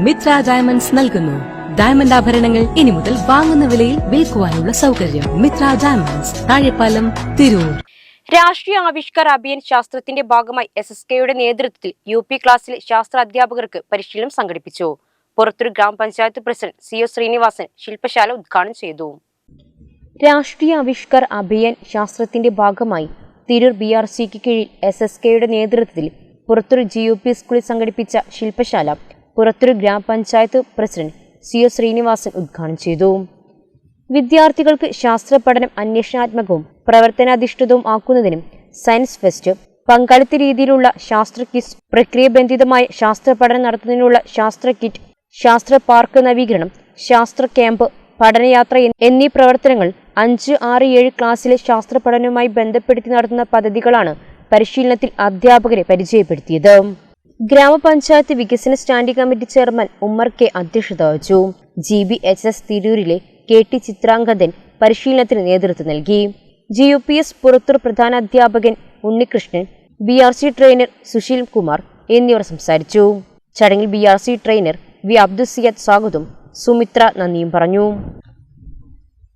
Mitra diamonds നൽകുന്നു. Diamond ആഭരണങ്ങൾ ഇനി മുതൽ വാങ്ങുന്ന വിലയിൽ വിൽക്കുവാനുള്ള സൗകര്യം. മിത്ര ഡയമണ്ട്സ്, താഴെപ്പാലം, തിരൂർ. രാഷ്ട്രീയ ആവിഷ്കാർ അഭിയാൻ ശാസ്ത്രത്തിന്റെ ഭാഗമായി SSKയുടെ നേതൃത്വത്തിൽ UP ക്ലാസ്സിലെ ശാസ്ത്ര അധ്യാപകർക്ക് പരിശീലനം സംഘടിപ്പിച്ചു. പുറത്തൂർ ഗ്രാമപഞ്ചായത്ത് പ്രസിഡന്റ് CO ശ്രീനിവാസൻ ശില്പശാല ഉദ്ഘാടനം ചെയ്തു. രാഷ്ട്രീയ ആവിഷ്കാർ അഭിയാൻ ശാസ്ത്രത്തിന്റെ ഭാഗമായി തിരൂർ BRCക്ക് കീഴിൽ SSKയുടെ നേതൃത്വത്തിൽ പുറത്തൂർ GUP സ്കൂളിൽ സംഘടിപ്പിച്ച ശില്പശാല പുറത്തൂർ ഗ്രാമപഞ്ചായത്ത് പ്രസിഡന്റ് CO ശ്രീനിവാസൻ ഉദ്ഘാടനം ചെയ്തു. വിദ്യാർത്ഥികൾക്ക് ശാസ്ത്ര പഠനം അന്വേഷണാത്മകവും പ്രവർത്തനാധിഷ്ഠിതവും ആക്കുന്നതിനും സയൻസ് ഫെസ്റ്റ്, പങ്കാളിത്ത രീതിയിലുള്ള ശാസ്ത്ര ക്വിസ്, പ്രക്രിയബന്ധിതമായ ശാസ്ത്ര പഠനം നടത്തുന്നതിനുള്ള ശാസ്ത്ര കിറ്റ്, ശാസ്ത്ര പാർക്ക് നവീകരണം, ശാസ്ത്ര ക്യാമ്പ്, പഠനയാത്ര എന്നീ പ്രവർത്തനങ്ങൾ 5, 6, 7 ക്ലാസ്സിലെ ശാസ്ത്ര പഠനവുമായി ബന്ധപ്പെടുത്തി നടത്തുന്ന പദ്ധതികളാണ് പരിശീലനത്തിൽ അധ്യാപകരെ പരിചയപ്പെടുത്തിയത്. ഗ്രാമപഞ്ചായത്ത് വികസന standing committee chairman Ummer K അധ്യക്ഷത വഹിച്ചു. GBHS തിരൂരിലെ KT ചിത്രാംഗതൻ പരിശീലനത്തിന് നേതൃത്വം നൽകി. GUPS പുറത്തൂർ പ്രധാന അധ്യാപകൻ ഉണ്ണികൃഷ്ണൻ, BRC ട്രെയിനർ സുശീൽ കുമാർ എന്നിവർ സംസാരിച്ചു. ചടങ്ങിൽ BRC ട്രെയിനർ V. അബ്ദുസിയാദ് സ്വാഗതവും സുമിത്ര നന്ദിയും പറഞ്ഞു.